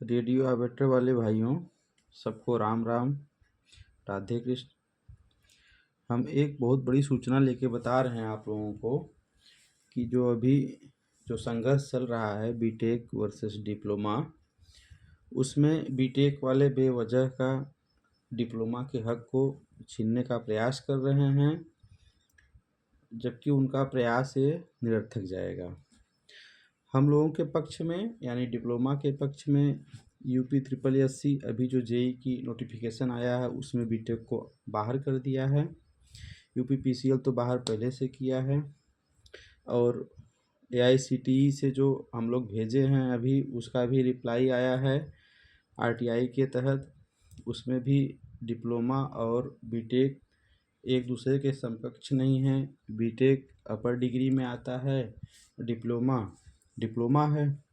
Radio operator वाले भाइयों, सबको राम राम, राधे कृष्ण। हम एक बहुत बड़ी सूचना लेके बता रहे हैं आप लोगों को कि जो संघर्ष चल रहा है बीटेक वर्सेस डिप्लोमा, उसमें बीटेक वाले बेवजह का डिप्लोमा के हक को छीनने का प्रयास कर रहे हैं, जबकि उनका प्रयास ये निरर्थक जाएगा। हम लोगों के पक्ष में यानी डिप्लोमा के पक्ष में यूपी SSSC अभी जो जेई की नोटिफिकेशन आया है उसमें बीटेक को बाहर कर दिया है। यूपी PCL तो बाहर पहले से किया है, और AICTE से जो हम लोग भेजे हैं अभी उसका भी रिप्लाई आया है RTI के तहत। उसमें भी डिप्लोमा और बीटेक एक दूसरे के समकक्ष नहीं है। बीटेक अपर डिग्री में आता है, डिप्लोमा है।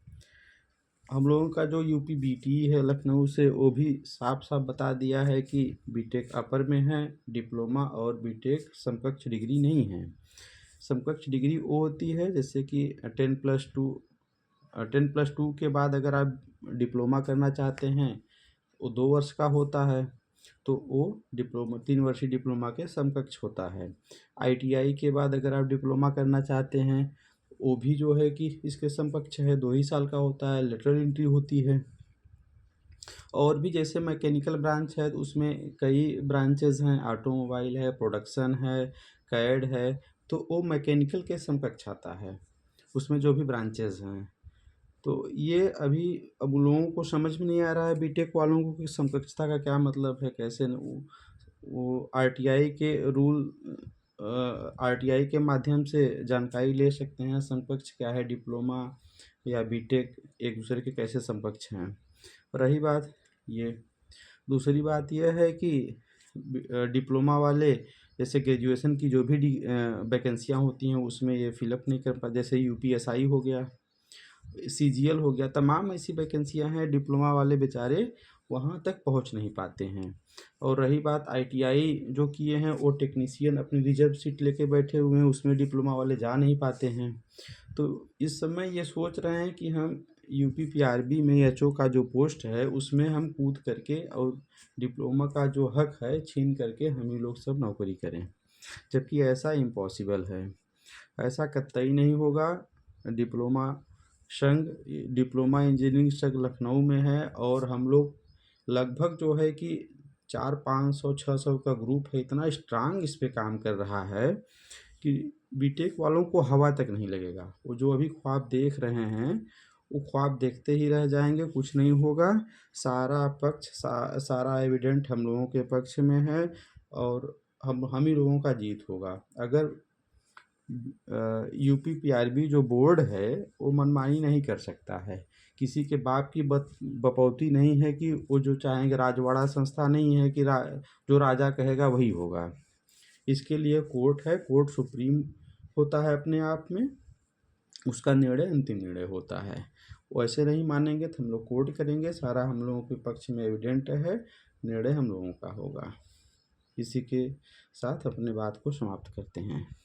हम लोगों का जो यूपी BTE है लखनऊ से, वो भी साफ साफ बता दिया है कि बीटेक अपर में है, डिप्लोमा और बीटेक समकक्ष डिग्री नहीं है। समकक्ष डिग्री वो होती है जैसे कि 10+2 के बाद अगर आप डिप्लोमा करना चाहते हैं, वो 2 वर्ष का होता है, तो वो डिप्लोमा 3 वर्षीय डिप्लोमा के समकक्ष होता है। ITI के बाद अगर आप डिप्लोमा करना चाहते हैं, वो भी जो है कि इसके समकक्ष है, 2 ही साल का होता है, लेटरल एंट्री होती है। और भी जैसे मैकेनिकल ब्रांच है तो उसमें कई ब्रांचेज हैं, ऑटोमोबाइल है, प्रोडक्शन है, कैड है, तो वो मैकेनिकल के समकक्ष आता है उसमें जो भी ब्रांचेज हैं। तो ये अभी अब लोगों को समझ में नहीं आ रहा है बीटेक वालों को कि समकक्षता का क्या मतलब है, कैसे वो RTI के रूल RTI के माध्यम से जानकारी ले सकते हैं समकक्ष क्या है, डिप्लोमा या बीटेक एक दूसरे के कैसे समकक्ष हैं। रही बात ये, दूसरी बात यह है कि डिप्लोमा वाले जैसे ग्रेजुएशन की जो भी वैकेंसियाँ होती हैं उसमें ये फिलअप नहीं कर पाते। जैसे UPSI हो गया, CGL हो गया, तमाम ऐसी वैकेंसियां हैं, डिप्लोमा वाले बेचारे वहाँ तक पहुँच नहीं पाते हैं। और रही बात ITI जो किए हैं, वो टेक्नीशियन अपनी रिजर्व सीट लेके बैठे हुए हैं, उसमें डिप्लोमा वाले जा नहीं पाते हैं। तो इस समय ये सोच रहे हैं कि हम UP PRB में HO का जो पोस्ट है उसमें हम कूद करके और डिप्लोमा का जो हक है छीन करके हम ही लोग सब नौकरी करें, जबकि ऐसा इम्पॉसिबल है, ऐसा कतई नहीं होगा। डिप्लोमा संघ, डिप्लोमा इंजीनियरिंग संघ लखनऊ में है, और हम लोग लगभग जो है कि 400-500-600 का ग्रुप है, इतना स्ट्रांग इस पे काम कर रहा है कि बीटेक वालों को हवा तक नहीं लगेगा। वो जो अभी ख्वाब देख रहे हैं वो ख्वाब देखते ही रह जाएंगे, कुछ नहीं होगा। सारा पक्ष सारा एविडेंट हम लोगों के पक्ष में है, और हम ही लोगों का जीत होगा। अगर UP PRB जो बोर्ड है वो मनमानी नहीं कर सकता है, किसी के बाप की बपौती नहीं है कि वो जो चाहेंगे, राजवाड़ा संस्था नहीं है कि जो राजा कहेगा वही होगा। इसके लिए कोर्ट है, कोर्ट सुप्रीम होता है अपने आप में, उसका निर्णय अंतिम निर्णय होता है। वो ऐसे नहीं मानेंगे तो हम लोग कोर्ट करेंगे, सारा हम लोगों के पक्ष में एविडेंट है, निर्णय हम लोगों का होगा। इसी के साथ अपने बात को समाप्त करते हैं।